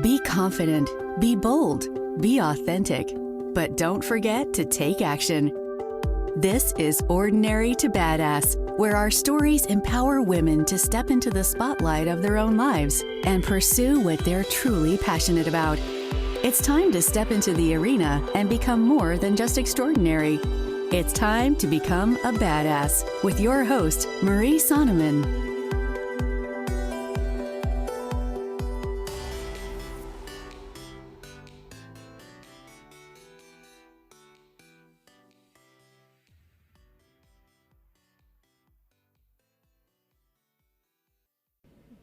Be confident, be bold, be authentic, but don't forget to take action. This is Ordinary to Badass, where our stories empower women to step into the spotlight of their own lives and pursue what they're truly passionate about. It's time to step into the arena and become more than just extraordinary. It's time to become a badass with your host, Marie Sonneman.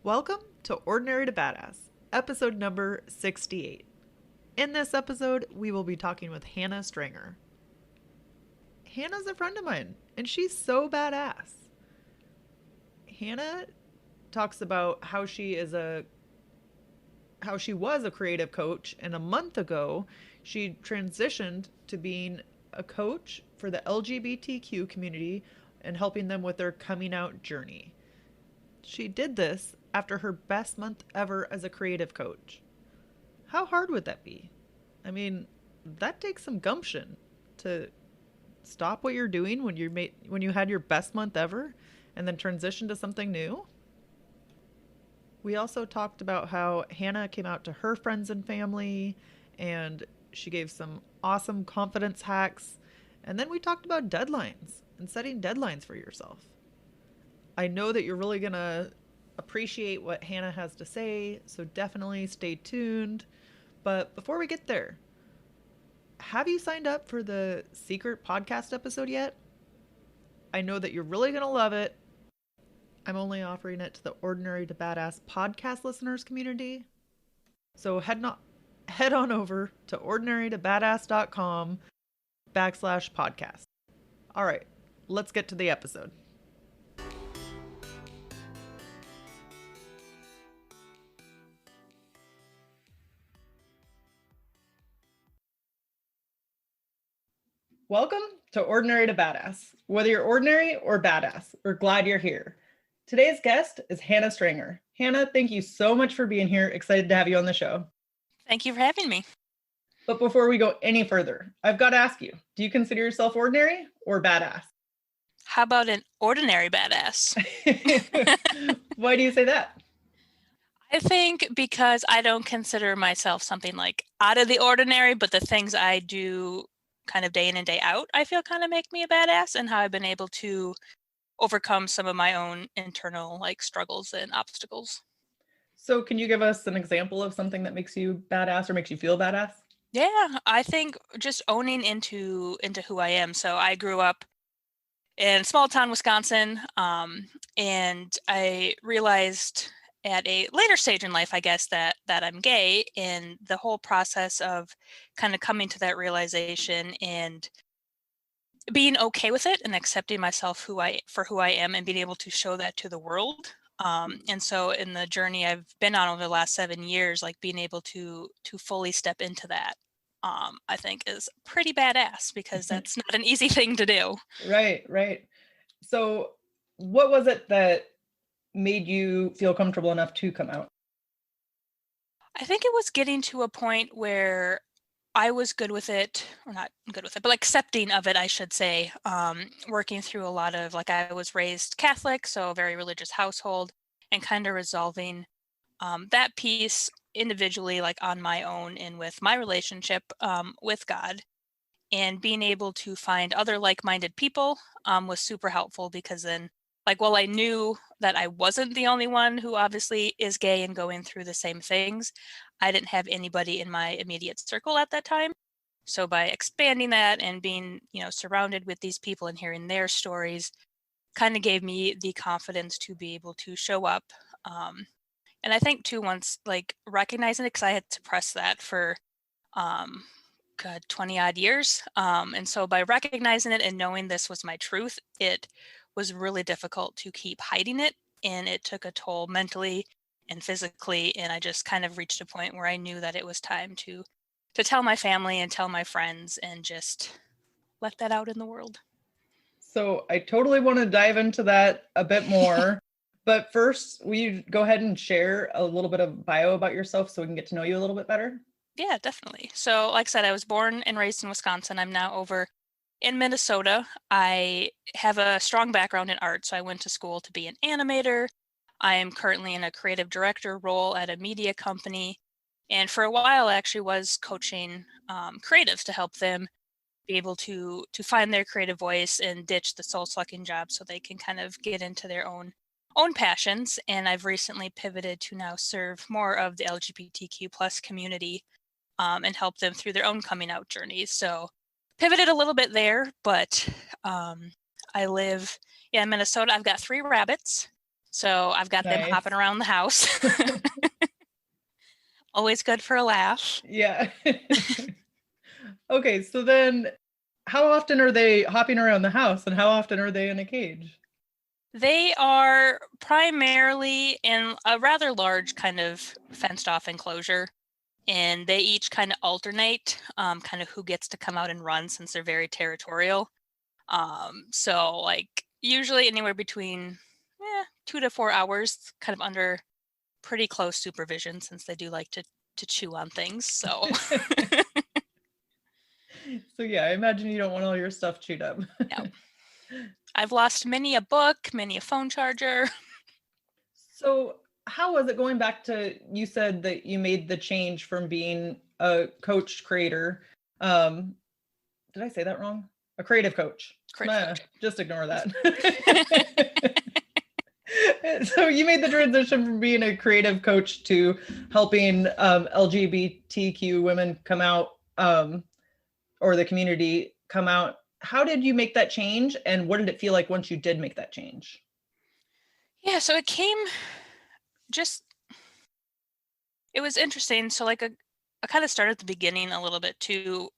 Welcome to Ordinary to Badass, episode number 68. In this episode, we will be talking with Hannah Strenger. Hannah's a friend of mine, and she's so badass. Hannah talks about how she was a creative coach, and a month ago, she transitioned to being a coach for the LGBTQ community and helping them with their coming out journey. She did this after her best month ever as a creative coach. How hard would that be? I mean, that takes some gumption to stop what you're doing when you had your best month ever and then transition to something new. We also talked about how Hannah came out to her friends and family, and she gave some awesome confidence hacks. And then we talked about deadlines and setting deadlines for yourself. I know that you're really going to appreciate what Hannah has to say, so definitely stay tuned. But before we get there, have you signed up for the secret podcast episode yet? I know that you're really going to love it. I'm only offering it to the Ordinary to Badass podcast listeners community. So head on over to ordinarytobadass.com/podcast. All right, let's get to the episode. Welcome to Ordinary to Badass. Whether you're ordinary or badass, we're glad you're here. Today's guest is Hannah Strenger. Hannah, thank you so much for being here. Excited to have you on the show. Thank you for having me. But before we go any further, I've got to ask you, do you consider yourself ordinary or badass? How about an ordinary badass? Why do you say that? I think because I don't consider myself something like out of the ordinary, but the things I do kind of day in and day out, I feel kind of make me a badass, and how I've been able to overcome some of my own internal struggles and obstacles. So can you give us an example of something that makes you badass or makes you feel badass? Yeah, I think just owning into who I am. So I grew up in small town Wisconsin, and I realized at a later stage in life, I guess, that I'm gay, and the whole process of kind of coming to that realization and being okay with it and accepting myself for who I am and being able to show that to the world. And so in the journey I've been on over the last 7 years, being able to fully step into that, I think is pretty badass, because that's not an easy thing to do. Right. So what was it that made you feel comfortable enough to come out? I think it was getting to a point where I was good with it, or not good with it, but accepting of it, I should say. Working through a lot of, I was raised Catholic, so a very religious household, and kind of resolving that piece individually, on my own and with my relationship with God. And being able to find other like-minded people was super helpful, because then, while I knew that I wasn't the only one who obviously is gay and going through the same things, I didn't have anybody in my immediate circle at that time. So by expanding that and being, surrounded with these people and hearing their stories, kind of gave me the confidence to be able to show up. And I think too, once recognizing it, because I had suppressed that for 20 odd years. And so by recognizing it and knowing this was my truth, it was really difficult to keep hiding it. And it took a toll mentally and physically. And I just kind of reached a point where I knew that it was time to tell my family and tell my friends and just let that out in the world. So I totally want to dive into that a bit more. But first, will you go ahead and share a little bit of bio about yourself so we can get to know you a little bit better? Yeah, definitely. So like I said, I was born and raised in Wisconsin. I'm now over in Minnesota. I have a strong background in art, so I went to school to be an animator. I am currently in a creative director role at a media company. And for a while, I actually was coaching creatives to help them be able to find their creative voice and ditch the soul-sucking job so they can kind of get into their own passions. And I've recently pivoted to now serve more of the LGBTQ plus community and help them through their own coming out journeys. So pivoted a little bit there, but I live in Minnesota. I've got 3 rabbits, so I've got them Nice. hopping around the house. Always good for a laugh. Yeah. Okay, so then how often are they hopping around the house and how often are they in a cage? They are primarily in a rather large kind of fenced off enclosure, and they each kind of alternate kind of who gets to come out and run since they're very territorial. So like usually anywhere between 2 to 4 hours, kind of under pretty close supervision since they do like to chew on things. So So yeah, I imagine you don't want all your stuff chewed up. yeah, I've lost many a book, many a phone charger. So how was it going back to, you said that you made the change from being a coach creator. Did I say that wrong? A creative coach. Creative Just ignore that. So you made the transition from being a creative coach to helping LGBTQ women come out, or the community come out. How did you make that change, and what did it feel like once you did make that change? Yeah, so it came just it was interesting. So like I kind of started at the beginning a little bit too.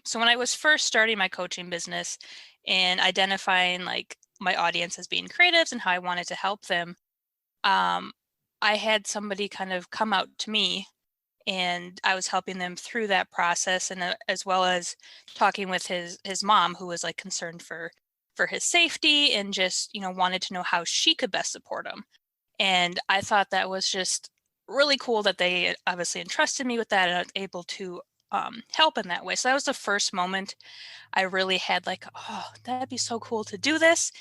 So when I was first starting my coaching business and identifying like my audience as being creatives and how I wanted to help them, um, I had somebody kind of come out to me and I was helping them through that process, and as well as talking with his mom, who was like concerned for his safety and just wanted to know how she could best support him. And I thought that was just really cool that they obviously entrusted me with that and I was able to help in that way. So that was the first moment I really had like, oh, that'd be so cool to do this.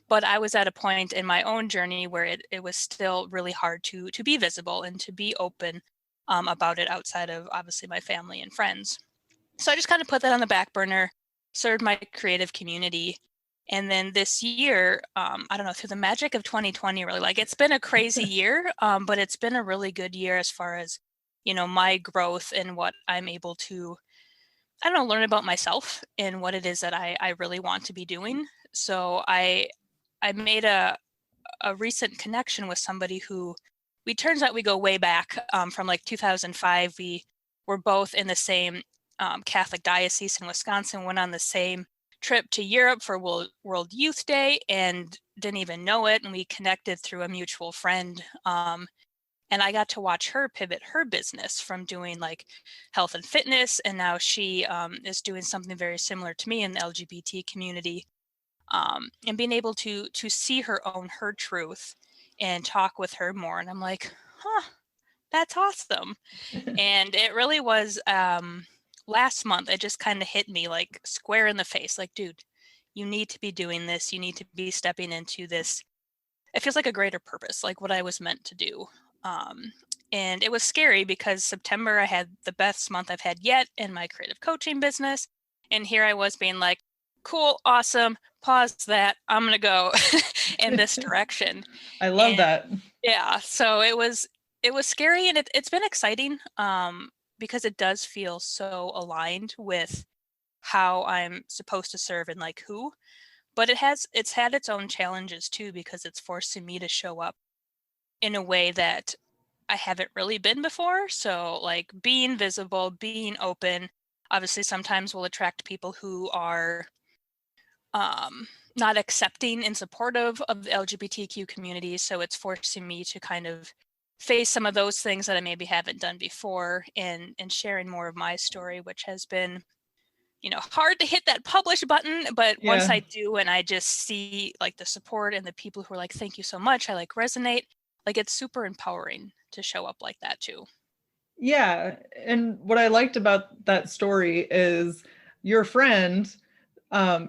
But I was at a point in my own journey where it was still really hard to be visible and to be open about it outside of obviously my family and friends. So I just kind of put that on the back burner, served my creative community. And then this year, I don't know, through the magic of 2020, really, like it's been a crazy year, but it's been a really good year as far as, my growth and what I'm able to, I don't know, learn about myself and what it is that I really want to be doing. So I made a recent connection with somebody who turns out we go way back from like 2005. We were both in the same Catholic diocese in Wisconsin, went on the same trip to Europe for World Youth Day and didn't even know it. And we connected through a mutual friend. And I got to watch her pivot her business from doing like health and fitness. And now she is doing something very similar to me in the LGBT community. And being able to see her own her truth and talk with her more. And I'm like, huh, that's awesome. And it really was last month, it just kind of hit me like square in the face. Like, dude, you need to be doing this. You need to be stepping into this. It feels like a greater purpose, like what I was meant to do. And it was scary because September, I had the best month I've had yet in my creative coaching business. And here I was being like, cool, awesome, pause that. I'm going to go in this direction. I love that. Yeah. So it was scary, and it's been exciting because it does feel so aligned with how I'm supposed to serve and like who, but it's had its own challenges too, because it's forcing me to show up in a way that I haven't really been before. So like being visible, being open, obviously sometimes will attract people who are not accepting and supportive of the LGBTQ community. So it's forcing me to kind of face some of those things that I maybe haven't done before, and sharing more of my story, which has been, hard to hit that publish button, but once Yeah. I do and I just see like the support and the people who are like, thank you so much, I like resonate, like it's super empowering to show up like that too. Yeah. And what I liked about that story is your friend,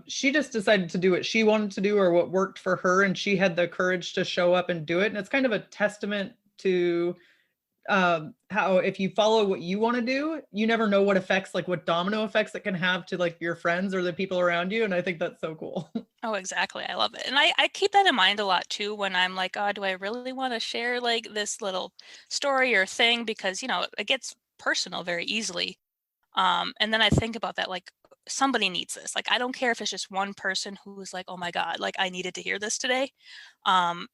she just decided to do what she wanted to do or what worked for her. And she had the courage to show up and do it. And it's kind of a testament to how if you follow what you want to do, you never know what effects, like what domino effects it can have to like your friends or the people around you. And I think that's so cool. Oh, exactly. I love it. And I keep that in mind a lot too when I'm like, oh, do I really want to share like this little story or thing? Because, it gets personal very easily. And then I think about that, like somebody needs this. Like, I don't care if it's just one person who is like, oh my God, like I needed to hear this today. And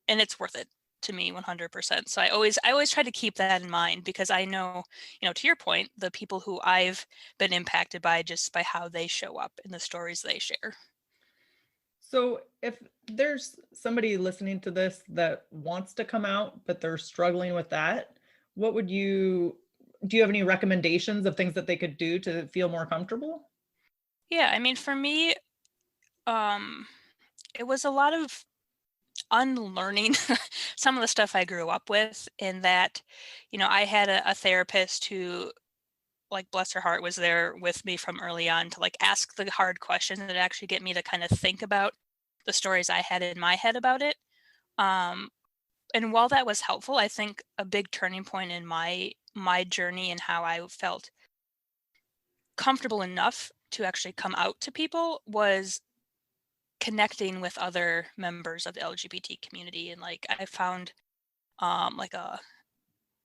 it's worth it to me 100%. So I always try to keep that in mind because I know, to your point, the people who I've been impacted by just by how they show up in the stories they share. So if there's somebody listening to this that wants to come out, but they're struggling with that, what would do you have any recommendations of things that they could do to feel more comfortable? Yeah, I mean, for me, um, it was a lot of unlearning some of the stuff I grew up with in that, I had a therapist who, like, bless her heart, was there with me from early on to like ask the hard questions that actually get me to kind of think about the stories I had in my head about it. Um, and while that was helpful, I think a big turning point in my journey and how I felt comfortable enough to actually come out to people was connecting with other members of the LGBT community. And like I found like a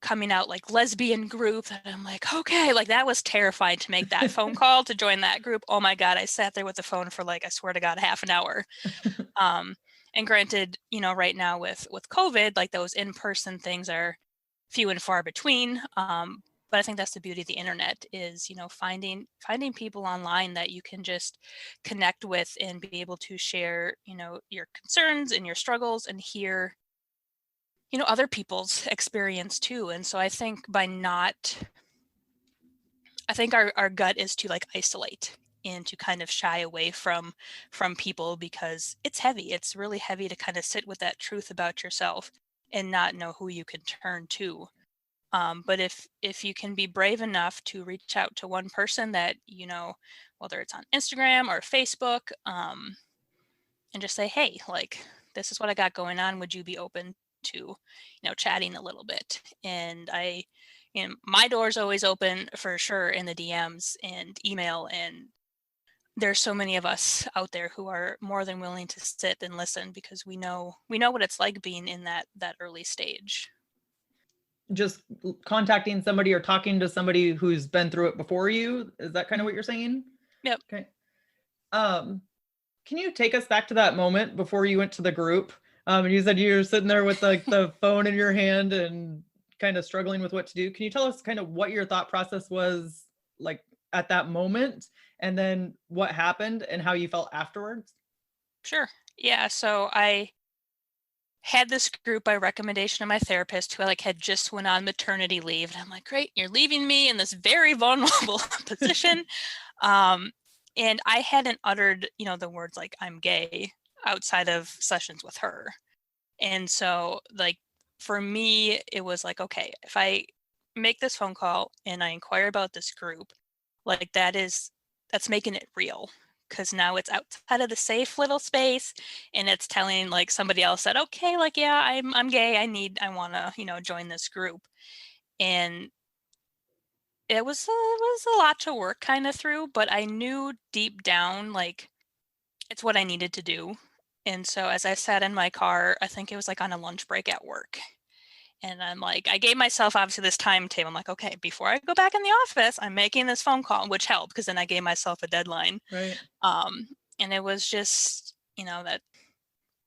coming out like lesbian group that I'm like, okay, like that was terrifying to make that phone call to join that group. Oh my God, I sat there with the phone for like, I swear to God, half an hour. Um, and granted, right now with COVID, like those in-person things are few and far between. But I think that's the beauty of the internet is, finding people online that you can just connect with and be able to share, your concerns and your struggles and hear, other people's experience too. And so I think I think our gut is to like isolate and to kind of shy away from people because it's heavy. It's really heavy to kind of sit with that truth about yourself and not know who you can turn to. But if you can be brave enough to reach out to one person that whether it's on Instagram or Facebook, and just say, hey, like this is what I got going on. Would you be open to chatting a little bit? And my door's always open for sure in the DMs and email, and there's so many of us out there who are more than willing to sit and listen because we know what it's like being in that early stage. Just contacting somebody or talking to somebody who's been through it before you. Is that kind of what you're saying? Yep. Okay. Can you take us back to that moment before you went to the group? And you said you were sitting there with like the phone in your hand and kind of struggling with what to do. Can you tell us kind of what your thought process was like at that moment, and then what happened and how you felt afterwards? Sure. Yeah. So I had this group by recommendation of my therapist who like had just went on maternity leave. And I'm like, great, you're leaving me in this very vulnerable position. And I hadn't uttered, the words like I'm gay outside of sessions with her. And so like for me, it was like, okay, if I make this phone call and I inquire about this group, like that's making it real. Because now it's outside of the safe little space and it's telling like somebody else that, okay, like, yeah, I'm gay. I want to, join this group. And it was a lot to work kind of through, but I knew deep down, like it's what I needed to do. And so as I sat in my car, I think it was like on a lunch break at work. And I'm like, I gave myself obviously this timetable. I'm like, okay, before I go back in the office, I'm making this phone call, which helped because then I gave myself a deadline. Right. And it was just, that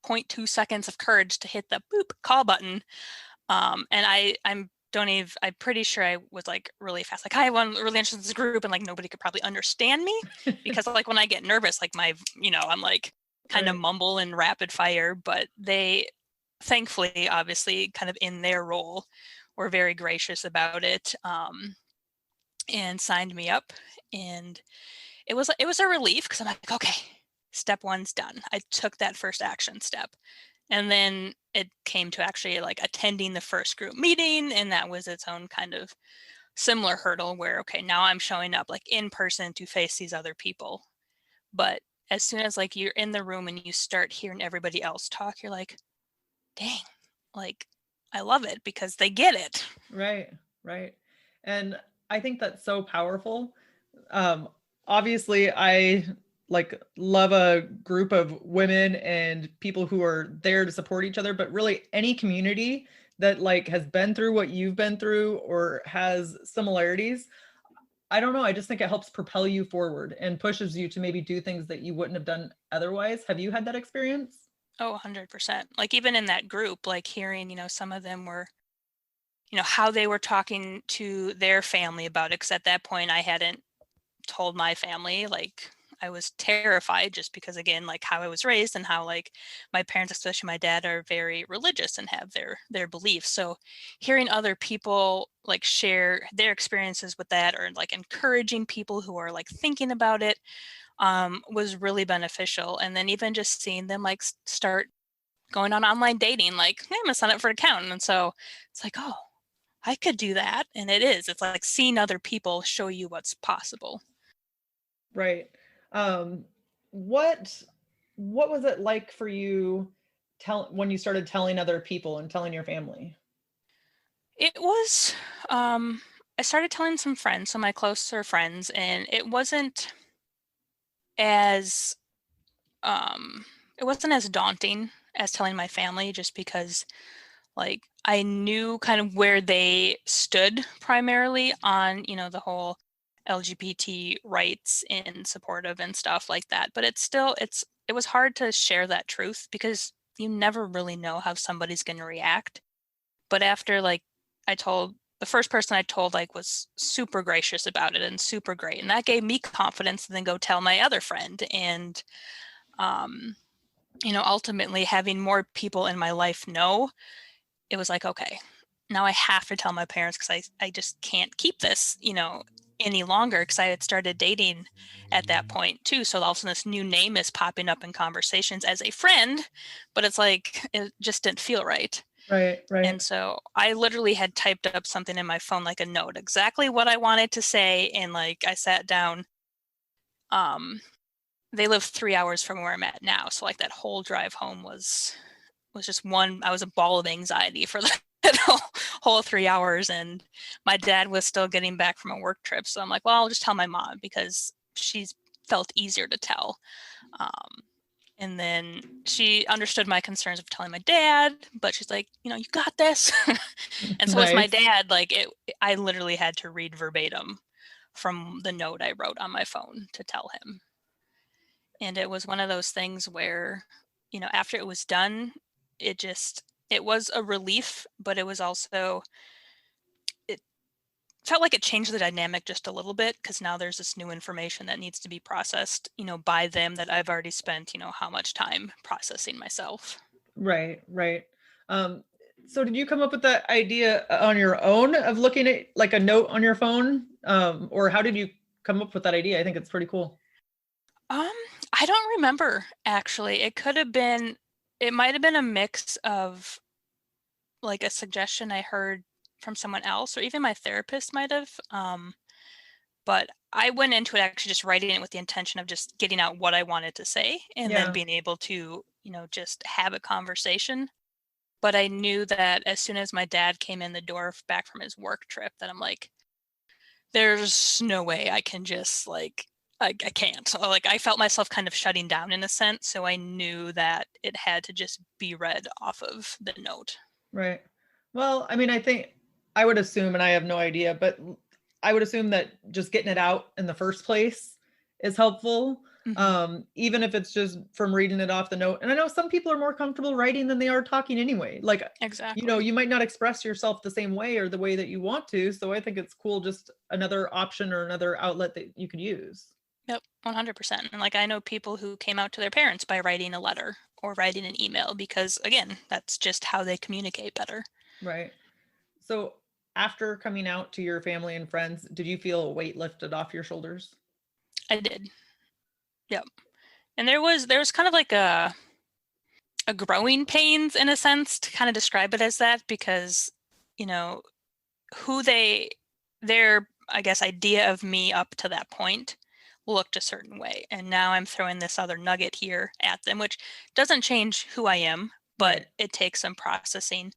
0.2 seconds of courage to hit the boop call button. And I'm pretty sure I was like really fast. Like, hi, I'm really interested in this group. And like, nobody could probably understand me because like when I get nervous, like I'm like kind of Right. mumble and rapid fire, but they thankfully, obviously kind of in their role were very gracious about it. And signed me up. And it was a relief because I'm like, okay, step one's done. I took that first action step. And then it came to actually like attending the first group meeting, and that was its own kind of similar hurdle where, okay, now I'm showing up like in person to face these other people. But as soon as like you're in the room and you start hearing everybody else talk, you're like, dang, like I love it because they get it. Right, right. And I think that's so powerful. Um, Obviously, I like love a group of women and people who are there to support each other, but really any community that like has been through what you've been through or has similarities, I don't know, I just think it helps propel you forward and pushes you to maybe do things that you wouldn't have done otherwise. Have you had that experience? Oh, 100%. Like even in that group, like hearing, some of them were, how they were talking to their family about it. Because at that point, I hadn't told my family. Like I was terrified just because, again, like how I was raised and how like my parents, especially my dad, are very religious and have their beliefs. So hearing other people like share their experiences with that, or like encouraging people who are like thinking about it, was really beneficial. And then even just seeing them like start going on online dating, like, hey, I'm gonna sign up for an account. And so it's like, oh, I could do that. And it is. It's like seeing other people show you what's possible. Right. Um, what what was it like for you when you started telling other people and telling your family? It was, I started telling some friends, some of my closer friends, and as, um, it wasn't as daunting as telling my family, just because like I knew kind of where they stood primarily on, the whole LGBT rights and supportive and stuff like that. But it was hard to share that truth because you never really know how somebody's going to react. But after like the first person I told like was super gracious about it and super great. And that gave me confidence to then go tell my other friend. And um, ultimately having more people in my life know, it was like, okay, now I have to tell my parents because I just can't keep this, any longer, because I had started dating at that point too. So all of a sudden this new name is popping up in conversations as a friend, but it's like it just didn't feel right. Right, right. And so I literally had typed up something in my phone, like a note, exactly what I wanted to say. And like I sat down. They live 3 hours from where I'm at now. So like that whole drive home was just I was a ball of anxiety for the whole 3 hours. And my dad was still getting back from a work trip. So I'm like, well, I'll just tell my mom because she's felt easier to tell. Um, and then she understood my concerns of telling my dad, but she's like, you got this. And so with my Nice. dad, like I literally had to read verbatim from the note I wrote on my phone to tell him. And it was one of those things where, after it was done, it was a relief, but it was also, it felt like it changed the dynamic just a little bit because now there's this new information that needs to be processed, by them that I've already spent, how much time processing myself. Right, right. Um, so did you come up with that idea on your own of looking at like a note on your phone? Or how did you come up with that idea? I think it's pretty cool. Um, I don't remember actually. It might have been a mix of like a suggestion I heard from someone else, or even my therapist might have. But I went into it actually just writing it with the intention of just getting out what I wanted to say and then Yeah. being able to, just have a conversation. But I knew that as soon as my dad came in the door back from his work trip, that I'm like, there's no way I can just like, I can't. Like, I felt myself kind of shutting down in a sense. So I knew that it had to just be read off of the note. Right. Well, I mean, I think I would assume, and I have no idea, but I would assume that just getting it out in the first place is helpful. Hmm. Even if it's just from reading it off the note. And I know some people are more comfortable writing than they are talking anyway. Like, Exactly. you might not express yourself the same way or the way that you want to. So I think it's cool, just another option or another outlet that you could use. Yep, 100%. And like I know people who came out to their parents by writing a letter or writing an email because again, that's just how they communicate better. Right. So after coming out to your family and friends, did you feel a weight lifted off your shoulders? I did. Yep. And there was kind of like a growing pains in a sense to kind of describe it as that, because, you know, who their, I guess, idea of me up to that point looked a certain way. And now I'm throwing this other nugget here at them, which doesn't change who I am, but Right. it takes some processing.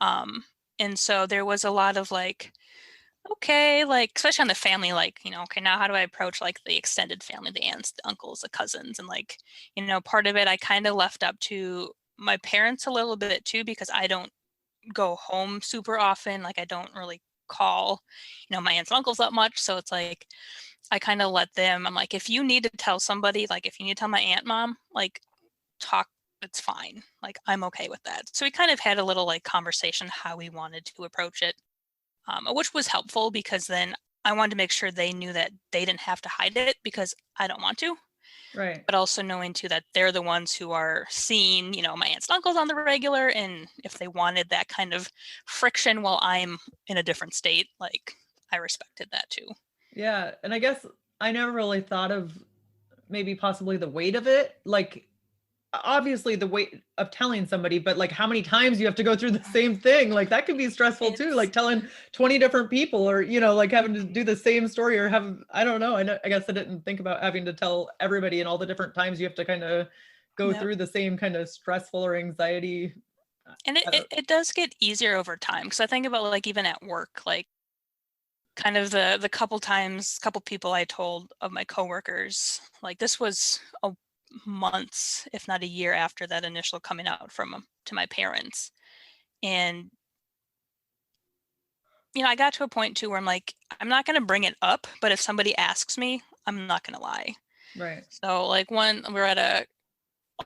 Um, and so there was a lot of like, okay, like, especially on the family, like, okay, now how do I approach like the extended family, the aunts, the uncles, the cousins? And like, part of it I kind of left up to my parents a little bit too, because I don't go home super often. Like, I don't really call, my aunts and uncles that much. So it's like, I kind of let them, I'm like, if you need to tell somebody, like if you need to tell my aunt, mom, like talk, it's fine. Like, I'm okay with that. So we kind of had a little like conversation how we wanted to approach it, which was helpful because then I wanted to make sure they knew that they didn't have to hide it because I don't want to, Right. but also knowing too that they're the ones who are seeing, my aunts and uncles on the regular. And if they wanted that kind of friction while I'm in a different state, like I respected that too. Yeah. And I guess I never really thought of maybe possibly the weight of it. Like, obviously the weight of telling somebody, but like how many times you have to go through the same thing, like that can be stressful too, It's like telling 20 different people, or like having to do the same story, or I don't know, I guess I didn't think about having to tell everybody and all the different times you have to kind of go Yep. through the same kind of stressful or anxiety. And it, I it, don't, it does get easier over time. Cause I think about like even at work, like kind of the couple people I told of my coworkers, like this was a months, if not a year after that initial coming out from to my parents. And I got to a point too where I'm like, I'm not going to bring it up, but if somebody asks me, I'm not going to lie. right. So like when we were at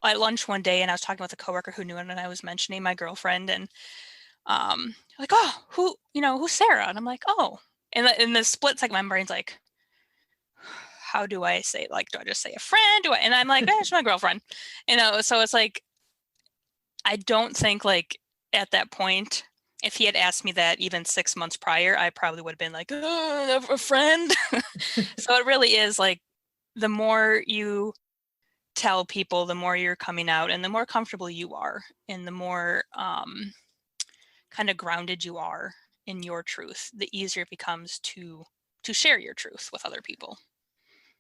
lunch one day and I was talking with a coworker who knew it, and I was mentioning my girlfriend, and like, oh, who's Sarah? And I'm like, oh, and in the split second, my brain's like, how do I say, like, do I just say a friend? And I'm like, she's my girlfriend, so it's like, I don't think like at that point, if he had asked me that even 6 months prior, I probably would have been like, oh, a friend. So it really is like, the more you tell people, the more you're coming out and the more comfortable you are and the more kind of grounded you are in your truth, the easier it becomes to share your truth with other people.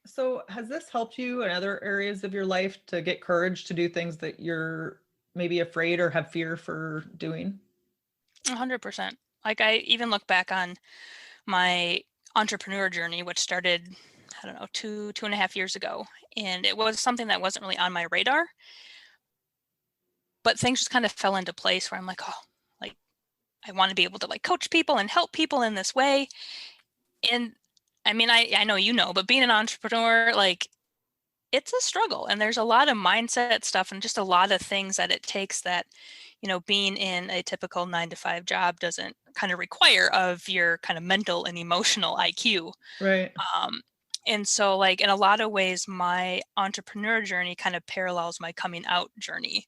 So has this helped you in other areas of your life to get courage to do things that you're maybe afraid or have fear for doing? 100%. Like, I even look back on my entrepreneur journey, which started, I don't know, 2.5 years ago. And it was something that wasn't really on my radar, but things just kind of fell into place where I'm like, oh, like, I want to be able to like coach people and help people in this way. And I mean, I know, but being an entrepreneur, like, it's a struggle, and there's a lot of mindset stuff and just a lot of things that it takes that, being in a typical 9 to 5 job doesn't kind of require of your kind of mental and emotional IQ. Right. Um, and so like in a lot of ways, my entrepreneur journey kind of parallels my coming out journey.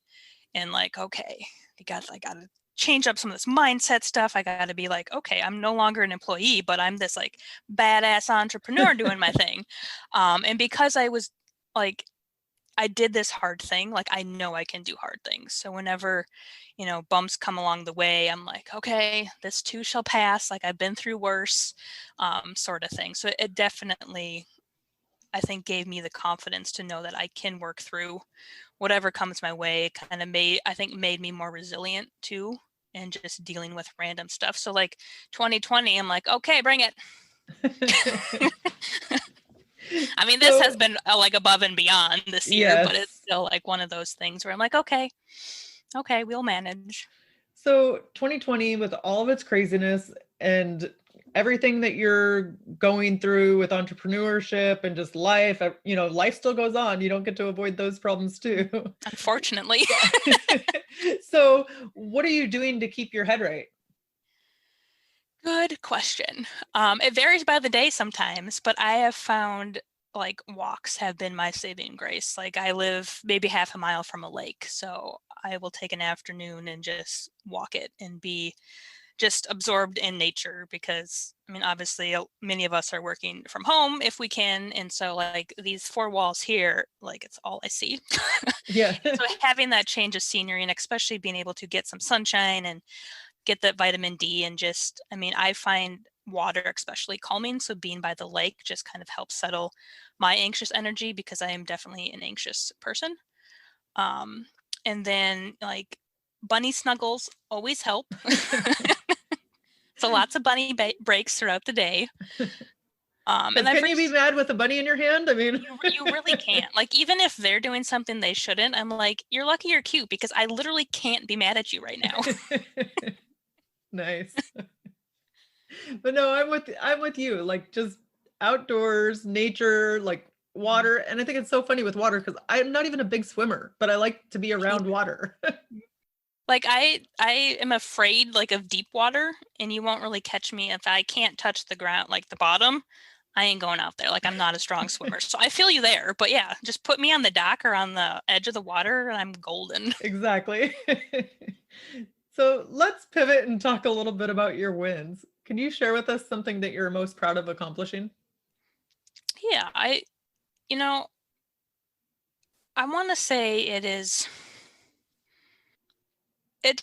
And like, okay, I got to change up some of this mindset stuff. I got to be like, okay, I'm no longer an employee, but I'm this like badass entrepreneur doing my thing. And because I was like, I did this hard thing, like I know I can do hard things. So whenever, bumps come along the way, I'm like, okay, this too shall pass. Like I've been through worse, sort of thing. So it definitely, I think, gave me the confidence to know that I can work through whatever comes my way. It kind of made me more resilient too, and just dealing with random stuff. So like 2020, I'm like, okay, bring it. I mean, this has So, been like above and beyond this year, but it's yes. still like one of those things where I'm like, okay, we'll manage. So 2020, with all of its craziness and everything that you're going through with entrepreneurship and just life, life still goes on. You don't get to avoid those problems too. Unfortunately. Yeah. So what are you doing to keep your head right? Good question. It varies by the day sometimes, but I have found like walks have been my saving grace. Like I live maybe half a mile from a lake, so I will take an afternoon and just walk it and be just absorbed in nature, because I mean, obviously many of us are working from home if we can. And so like these four walls here, like it's all I see. Yeah. So having that change of scenery, and especially being able to get some sunshine and get that vitamin D, and just, I mean, I find water especially calming. So being by the lake just kind of helps settle my anxious energy, because I am definitely an anxious person. And then like bunny snuggles always help. So lots of bunny breaks throughout the day. And Can you be mad with a bunny in your hand? I mean, you really can't. Like, even if they're doing something they shouldn't, I'm like, you're lucky you're cute, because I literally can't be mad at you right now. Nice. But no, I'm with you. Like just outdoors, nature, like water. And I think it's so funny with water because I'm not even a big swimmer, but I like to be around water. Like I am afraid like of deep water, and you won't really catch me if I can't touch the ground, like the bottom. I ain't going out there. Like, I'm not a strong swimmer. So I feel you there. But yeah, just put me on the dock or on the edge of the water and I'm golden. Exactly. So let's pivot and talk a little bit about your wins. Can you share with us something that you're most proud of accomplishing? Yeah, you know, I want to say it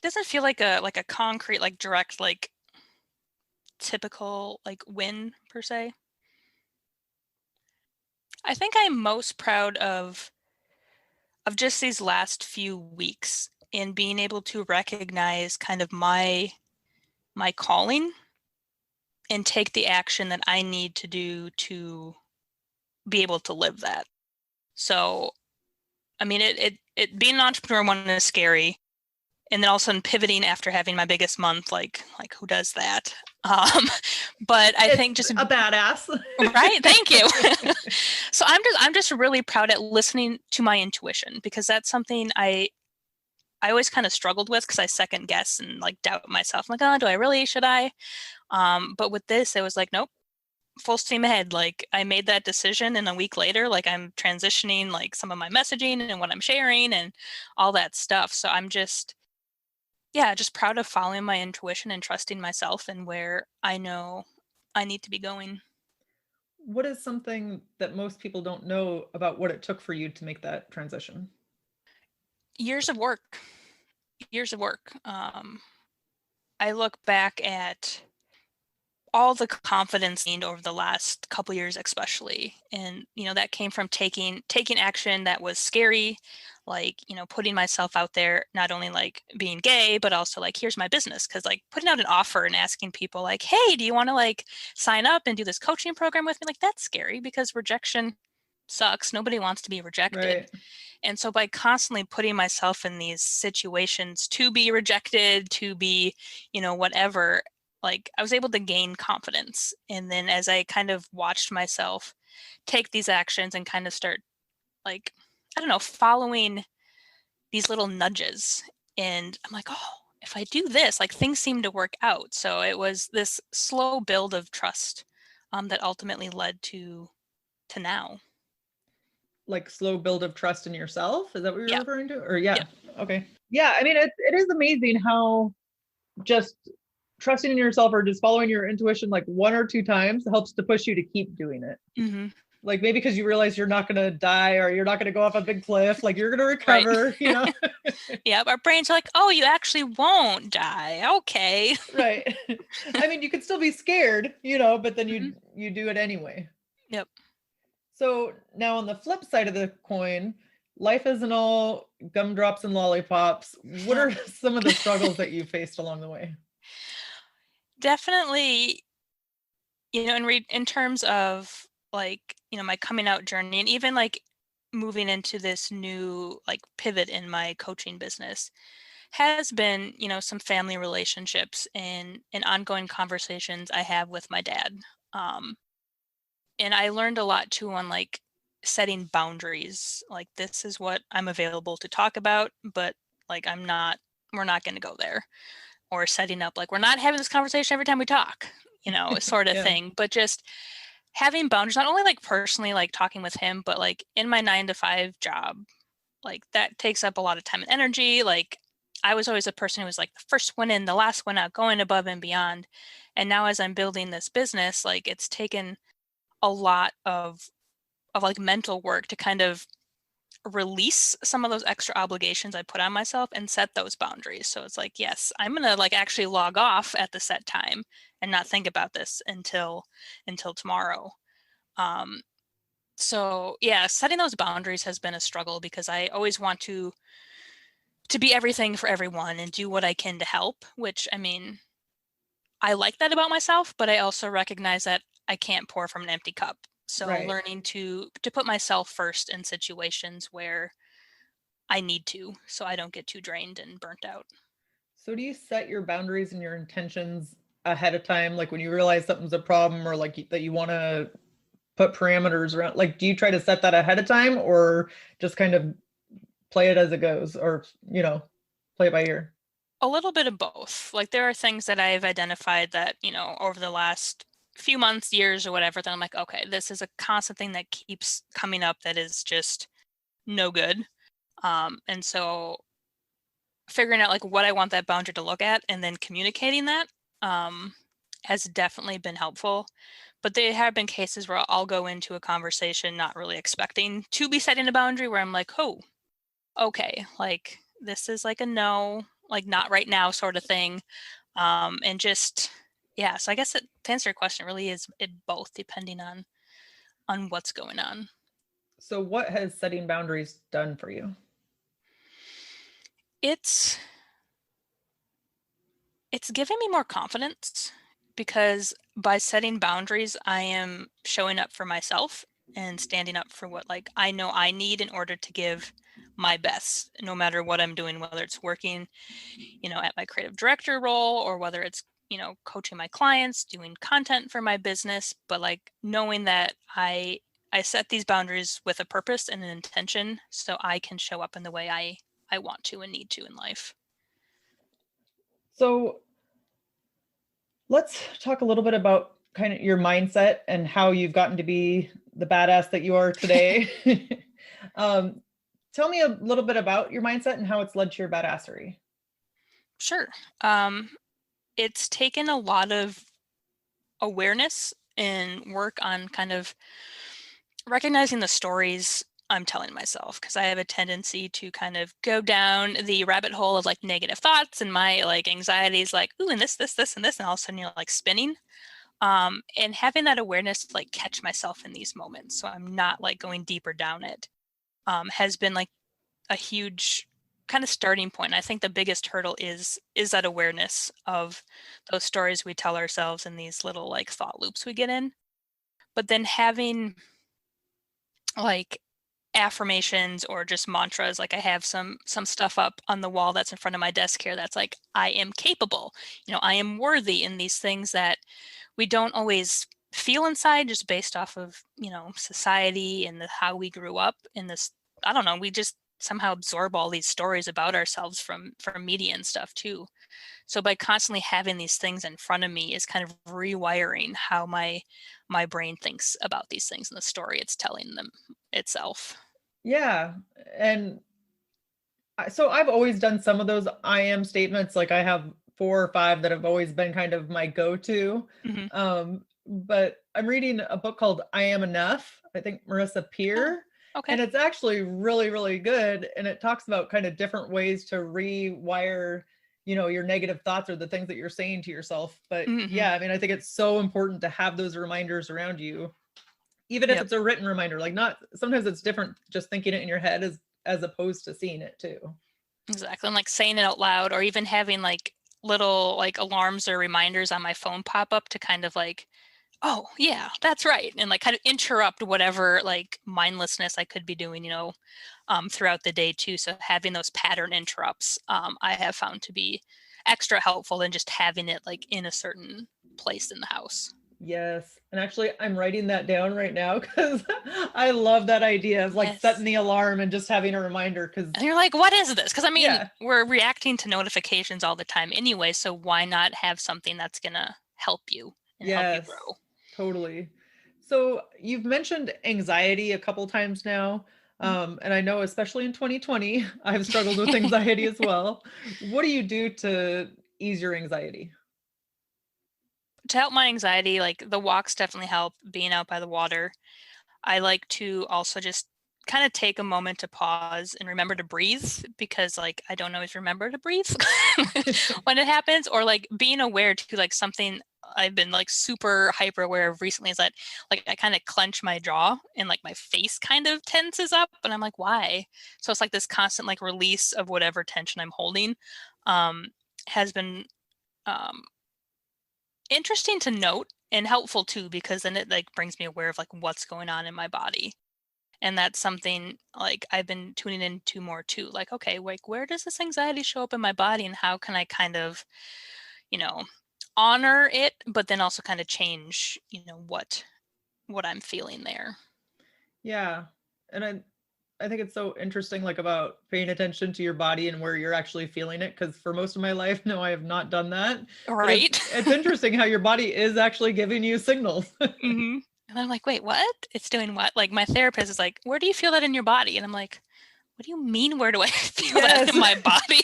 doesn't feel like a concrete, like direct, like typical like win per se. I think I'm most proud of just these last few weeks in being able to recognize kind of my calling and take the action that I need to do to be able to live that. So, I mean, it being an entrepreneur one is scary, and then all of a sudden pivoting after having my biggest month, like who does that? But I think just a badass, right? Thank you. So I'm just really proud at listening to my intuition, because that's something I always kind of struggled with, because I second guess and like doubt myself. I'm like, oh, do I really? Should I? But with this, it was like, nope, full steam ahead. Like, I made that decision, and a week later, like, I'm transitioning like some of my messaging and what I'm sharing and all that stuff. So I'm just proud of following my intuition and trusting myself and where I know I need to be going. What is something that most people don't know about what it took for you to make that transition? Years of work. I look back at all the confidence gained over the last couple years, especially, and that came from taking action that was scary, like putting myself out there, not only like being gay, but also like, here's my business. Because like putting out an offer and asking people like, hey, do you want to like sign up and do this coaching program with me, like that's scary, because rejection sucks. Nobody wants to be rejected. Right. And so by constantly putting myself in these situations to be rejected, to be whatever, like I was able to gain confidence. And then as I kind of watched myself take these actions and kind of start, like, I don't know, following these little nudges, and I'm like, oh, if I do this, like things seem to work out. So it was this slow build of trust that ultimately led to now. Like slow build of trust in yourself? Is that what you're Yeah. referring to? Or yeah. Okay. Yeah. I mean, it is amazing how just trusting in yourself or just following your intuition like one or two times helps to push you to keep doing it. Mm-hmm. Like maybe because you realize you're not going to die or you're not going to go off a big cliff, like you're going to recover, right. Yeah, our brains are like, oh, you actually won't die. Okay. Right. I mean, you could still be scared, but then you do it anyway. Yep. So now on the flip side of the coin, life isn't all gumdrops and lollipops. What are some of the struggles that you faced along the way? Definitely, in terms of like, my coming out journey, and even like moving into this new like pivot in my coaching business, has been, some family relationships and ongoing conversations I have with my dad. And I learned a lot too on like setting boundaries. Like, this is what I'm available to talk about, but like we're not going to go there. Or setting up like, we're not having this conversation every time we talk, sort of thing. But just having boundaries, not only like personally, like talking with him, but like in my 9-to-5 job, like that takes up a lot of time and energy. Like, I was always a person who was like the first one in, the last one out, going above and beyond. And now as I'm building this business, like it's taken a lot of like mental work to kind of release some of those extra obligations I put on myself and set those boundaries. So it's like, yes, I'm going to like actually log off at the set time and not think about this until tomorrow. Um, so yeah, setting those boundaries has been a struggle because I always want to be everything for everyone and do what I can to help, which I mean, I like that about myself, but I also recognize that I can't pour from an empty cup. So Right. learning to put myself first in situations where I need to, so I don't get too drained and burnt out. So do you set your boundaries and your intentions ahead of time, like when you realize something's a problem or like that you want to put parameters around? Like, do you try to set that ahead of time or just kind of play it as it goes, or play it by ear? A little bit of both. Like there are things that I've identified that, over the last few months, years or whatever, that I'm like, okay, this is a constant thing that keeps coming up that is just no good. And so figuring out like what I want that boundary to look at and then communicating that um, has definitely been helpful. But there have been cases where I'll go into a conversation not really expecting to be setting a boundary where I'm like, oh, okay, like this is like a no, like not right now sort of thing. And just, yeah, so I guess to answer your question, really is it both depending on what's going on. So what has setting boundaries done for you? It's It's given me more confidence because by setting boundaries, I am showing up for myself and standing up for what like I know I need in order to give my best, no matter what I'm doing, whether it's working, at my creative director role or whether it's, coaching my clients, doing content for my business, but like knowing that I set these boundaries with a purpose and an intention so I can show up in the way I want to and need to in life. So let's talk a little bit about kind of your mindset and how you've gotten to be the badass that you are today. um, Tell me a little bit about your mindset and how it's led to your badassery. Sure. Um, it's taken a lot of awareness and work on kind of recognizing the stories I'm telling myself because I have a tendency to kind of go down the rabbit hole of like negative thoughts and my like anxieties like, ooh, and this, and this, and all of a sudden you're like spinning. And having that awareness to like catch myself in these moments so I'm not like going deeper down it has been like a huge kind of starting point. I think the biggest hurdle is that awareness of those stories we tell ourselves and these little like thought loops we get in. But then having like affirmations or just mantras, like I have some stuff up on the wall that's in front of my desk here that's like I am capable, I am worthy, in these things that we don't always feel inside just based off of society and how we grew up in this. I don't know, we just somehow absorb all these stories about ourselves from media and stuff too. So by constantly having these things in front of me is kind of rewiring how my brain thinks about these things and the story it's telling them itself. Yeah. And so I've always done some of those I am statements. Like I have 4 or 5 that have always been kind of my go-to. Hmm. But I'm reading a book called I Am Enough, I think Marissa Oh, Peer, okay. and it's actually really, really good. And it talks about kind of different ways to rewire, your negative thoughts or the things that you're saying to yourself. But Hmm. yeah, I mean, I think it's so important to have those reminders around you, even if Yep. it's a written reminder. Like not sometimes it's different just thinking it in your head as opposed to seeing it too. Exactly. And like saying it out loud or even having like little like alarms or reminders on my phone pop up to kind of like, oh yeah, that's right. And like kind of interrupt whatever like mindlessness I could be doing, throughout the day too. So having those pattern interrupts, I have found to be extra helpful than just having it like in a certain place in the house. Yes. And actually, I'm writing that down right now because I love that idea of like setting Yes. the alarm and just having a reminder. Because, And you're like, what is this? Because I mean, yeah, we're reacting to notifications all the time anyway. So why not have something that's going to help you and help you yes, grow? totally. So you've mentioned anxiety a couple times now. Mhm. And I know, especially in 2020, I've struggled with anxiety as well. What do you do to ease your anxiety? To help my anxiety, like the walks definitely help, being out by the water. I like to also just kind of take a moment to pause and remember to breathe because like I don't always remember to breathe when it happens, or like being aware to like something I've been like super hyper aware of recently is that like I kind of clench my jaw and like my face kind of tenses up and I'm like, why? So it's like this constant like release of whatever tension I'm holding um has been um interesting to note and helpful too because then it like brings me aware of like what's going on in my body. And that's something like I've been tuning into more too. Like, okay, like where does this anxiety show up in my body and how can I kind of, you know, honor it, but then also kind of change, what I'm feeling there. Yeah. And I think it's so interesting, like about paying attention to your body and where you're actually feeling it. Cause for most of my life, no, I have not done that. But Right. it's interesting how your body is actually giving you signals. hmm And I'm like, wait, what? It's doing what? Like my therapist is like, where do you feel that in your body? And I'm like, what do you mean? Where do I feel that Yes. in my body?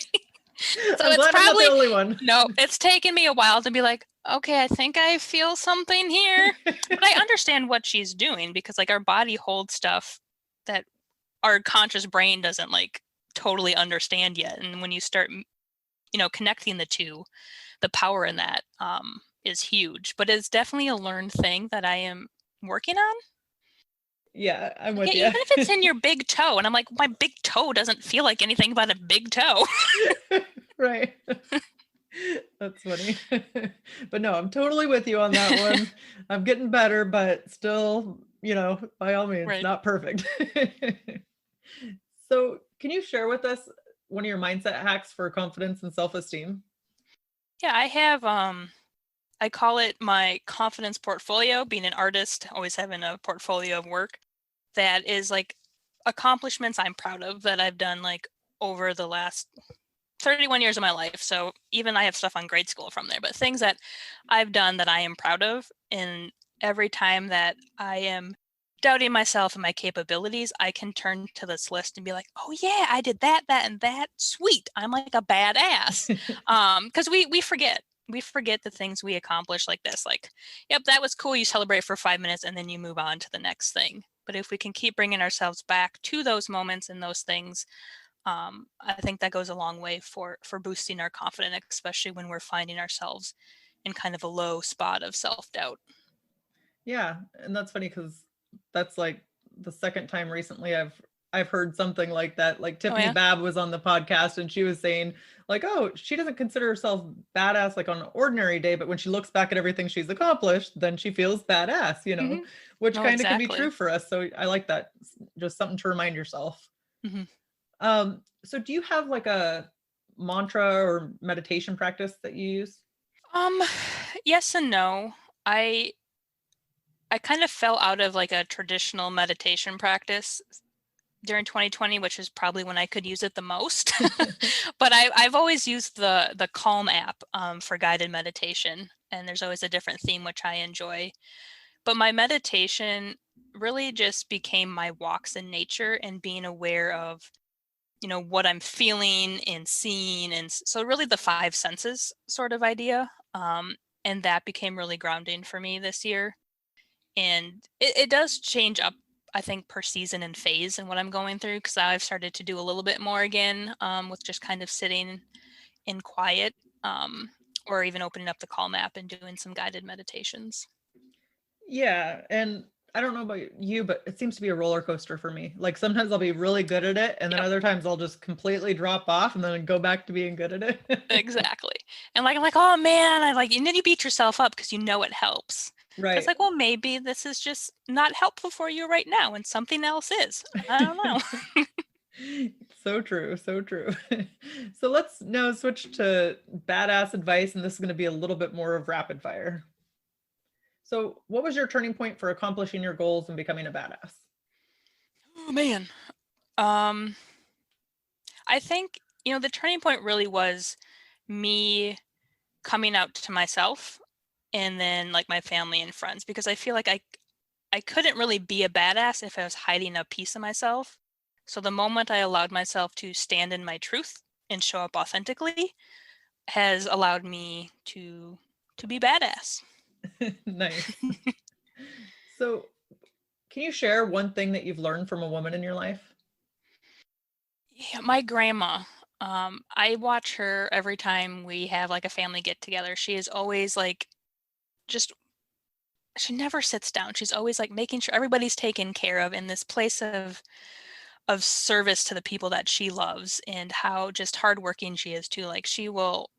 So I'm it's glad I'm not the probably, only one. it's taken me a while to be like, okay, I think I feel something here. But I understand what she's doing because like our body holds stuff that our conscious brain doesn't like totally understand yet. And when you start, connecting the two, the power in that is huge. But it's definitely a learned thing that I am working on. Yeah, I'm Like, with yeah, you. even if it's in your big toe, and I'm like, my big toe doesn't feel like anything but a big toe. Right. That's funny. But no, I'm totally with you on that one. I'm getting better, but still, by all means, Right. not perfect. So, can you share with us one of your mindset hacks for confidence and self-esteem? Yeah, I have I call it my confidence portfolio, being an artist, always having a portfolio of work that is like accomplishments I'm proud of that I've done like over the last 31 years of my life. So even I have stuff on grade school from there, but things that I've done that I am proud of. And every time that I am doubting myself and my capabilities, I can turn to this list and be like, oh yeah, I did that, that, and that. Sweet. I'm like a badass. Because we forget. We forget the things we accomplish like this. Like, yep, that was cool. You celebrate for 5 minutes and then you move on to the next thing. But if we can keep bringing ourselves back to those moments and those things, I think that goes a long way for boosting our confidence, especially when we're finding ourselves in kind of a low spot of self-doubt. Yeah, and that's funny because that's like the second time recently I've heard something like that. Like Oh Tiffany yeah. Babb was on the podcast and she was saying like, oh, she doesn't consider herself badass like on an ordinary day, but when she looks back at everything she's accomplished, then she feels badass, hmm which No, kind of can be exactly. true for us. So I like that. Just something to remind yourself. hmm So do you have like a mantra or meditation practice that you use? Um, yes and no. I I kind of fell out of like a traditional meditation practice during 2020, which is probably when I could use it the most. But I've always used the Calm app for guided meditation, and there's always a different theme which I enjoy. But my meditation really just became my walks in nature and being aware of, what I'm feeling and seeing. And so really the five senses sort of idea. And that became really grounding for me this year. And it does change up, I think, per season and phase and what I'm going through, because I've started to do a little bit more again with just kind of sitting in quiet, um, or even opening up the Calm app and doing some guided meditations. Yeah, and I don't know about you, but it seems to be a roller coaster for me. Like sometimes I'll be really good at it, and then Yep. other times I'll just completely drop off and then go back to being good at it. Exactly. And like I'm like, oh man, I like, and then you beat yourself up because you know it helps. But it's Right. like, well, maybe this is just not helpful for you right now, and something else is. I don't know. So true, so true. So let's now switch to badass advice, and this is going to be a little bit more of rapid fire. So, what was your turning point for accomplishing your goals and becoming a badass? Oh man. Um, I think, the turning point really was me coming out to myself and then like my family and friends because I feel like I couldn't really be a badass if I was hiding a piece of myself. So the moment I allowed myself to stand in my truth and show up authentically has allowed me to be badass. Nice. So, can you share one thing that you've learned from a woman in your life? Yeah, my grandma, I watch her every time we have like a family get together. She is always like just she never sits down. She's always like making sure everybody's taken care of in this place of service to the people that she loves, and how just hardworking she is too. Like she will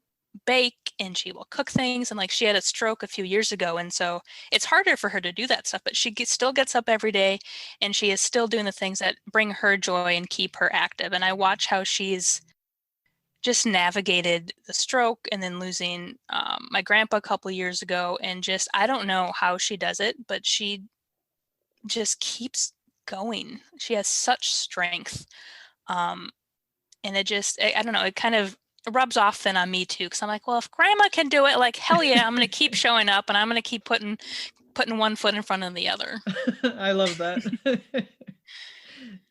bake and she will cook things, and like she had a stroke a few years ago, and so it's harder for her to do that stuff, but still gets up every day and she is still doing the things that bring her joy and keep her active. And I watch how she's just navigated the stroke and then losing my grandpa a couple years ago, and just I don't know how she does it, but she just keeps going. She has such strength. um, and it just I don't know, it kind of rubs off then on me too, because I'm like, well, if grandma can do it, like hell yeah, I'm gonna keep showing up and I'm gonna keep putting one foot in front of the other. I love that.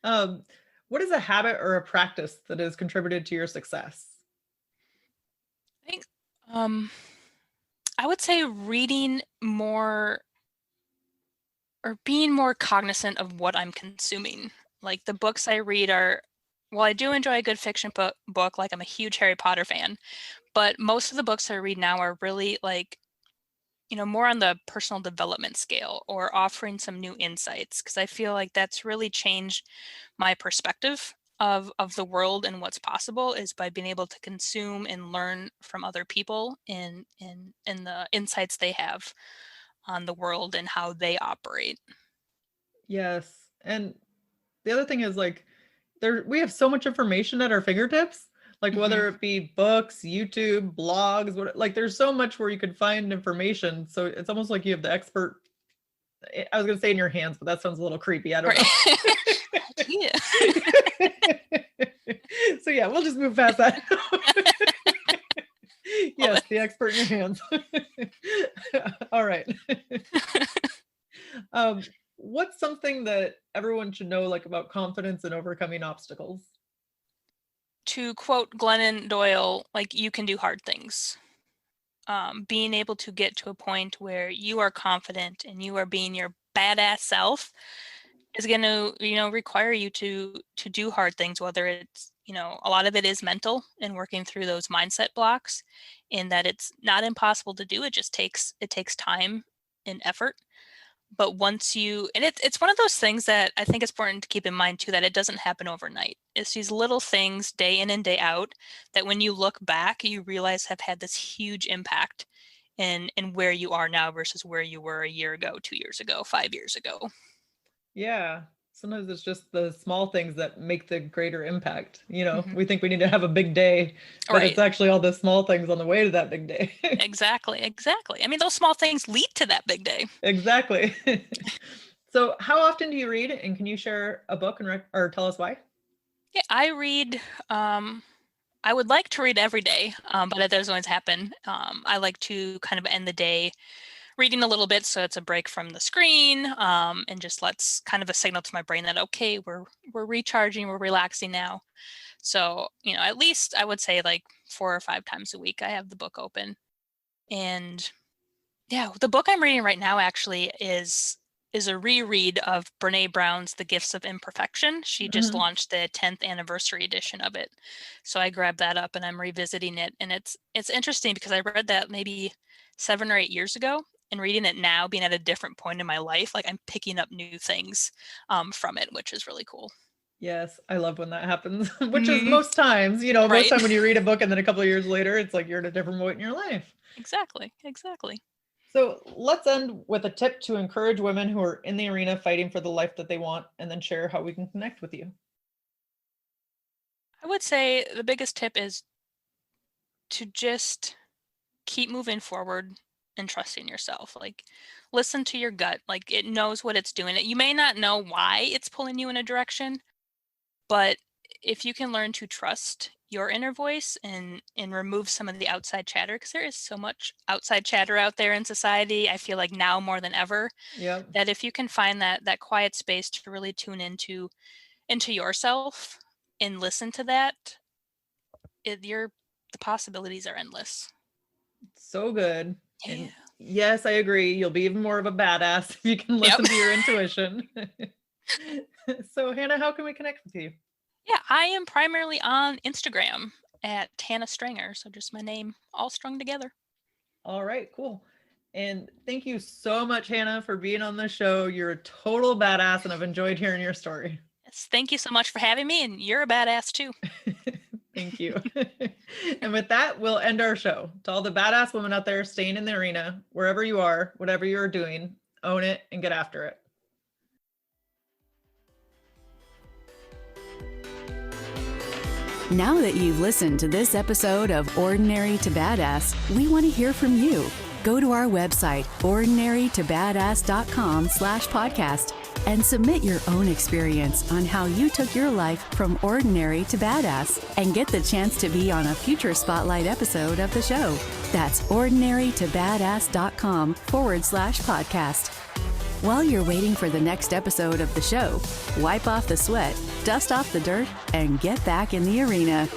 um, what is a habit or a practice that has contributed to your success? I think um I would say reading more, or being more cognizant of what I'm consuming. Like the books I read are, well, I do enjoy a good fiction book, like I'm a huge Harry Potter fan, but most of the books I read now are really like, more on the personal development scale, or offering some new insights, because I feel like that's really changed my perspective of the world and what's possible, is by being able to consume and learn from other people in the insights they have on the world and how they operate. Yes. And the other thing is like we have so much information at our fingertips, like Hmm. whether it be books, YouTube, blogs, like there's so much where you could find information. So it's almost like you have the expert. I was going to say in your hands, but that sounds a little creepy. I don't Right. know. Yeah. So yeah, we'll just move past that. Love Yes, the expert in your hands. All right. it. Um, what's something that everyone should know, like about confidence and overcoming obstacles? To quote Glennon Doyle, like, you can do hard things. Being able to get to a point where you are confident and you are being your badass self is going to, require you to do hard things, whether it's, a lot of it is mental and working through those mindset blocks, in that it's not impossible to do. It takes time and effort. But once you, and it's one of those things that I think it's important to keep in mind too, that it doesn't happen overnight. It's these little things day in and day out that when you look back, you realize have had this huge impact in where you are now versus where you were a year ago, 2 years ago, 5 years ago. Yeah. Sometimes it's just the small things that make the greater impact. Hmm. We think we need to have a big day, but it's Right. actually all the small things on the way to that big day. Exactly. Exactly. I mean, those small things lead to that big day. Exactly. So, how often do you read, and can you share a book and or tell us why? Yeah, I read. I would like to read every day, but that doesn't always happen. I like to kind of end the day reading a little bit, so it's a break from the screen, and just lets kind of a signal to my brain that, okay, we're recharging, we're relaxing now. So, at least I would say like 4 or 5 times a week I have the book open. And yeah, the book I'm reading right now actually is a reread of Brene Brown's The Gifts of Imperfection. She just Mhm. launched the 10th anniversary edition of it. So I grabbed that up and I'm revisiting it, and it's interesting because I read that maybe 7 or 8 years ago, and reading it now, being at a different point in my life, like I'm picking up new things from it, which is really cool. Yes, I love when that happens, which is Mhm. most times, most Right? time when you read a book and then a couple of years later, it's like you're at a different point in your life. Exactly. Exactly. So let's end with a tip to encourage women who are in the arena fighting for the life that they want, and then share how we can connect with you. I would say the biggest tip is to just keep moving forward and trusting yourself. Like, listen to your gut. Like, it knows what it's doing. You may not know why it's pulling you in a direction, but if you can learn to trust your inner voice and remove some of the outside chatter, because there is so much outside chatter out there in society, I feel like now more than ever, Yep. that if you can find that quiet space to really tune into into yourself and listen to that, the possibilities are endless. So good. Yeah. And yes, I agree. You'll be even more of a badass if you can listen to your intuition. So Hannah, how can we connect with you? Yeah, I am primarily on Instagram at Hannah Strenger. So just my name all strung together. All right, cool. And thank you so much, Hannah, for being on the show. You're a total badass, and I've enjoyed hearing your story. Yes, thank you so much for having me, and you're a badass too. Thank you. And with that, we'll end our show. To all the badass women out there staying in the arena, wherever you are, whatever you're doing, own it and get after it. Now that you've listened to this episode of Ordinary to Badass, we want to hear from you. Go to our website, ordinarytobadass.com/podcast, and submit your own experience on how you took your life from ordinary to badass and get the chance to be on a future Spotlight episode of the show. That's ordinarytobadass.com/podcast. While you're waiting for the next episode of the show, wipe off the sweat, dust off the dirt, and get back in the arena.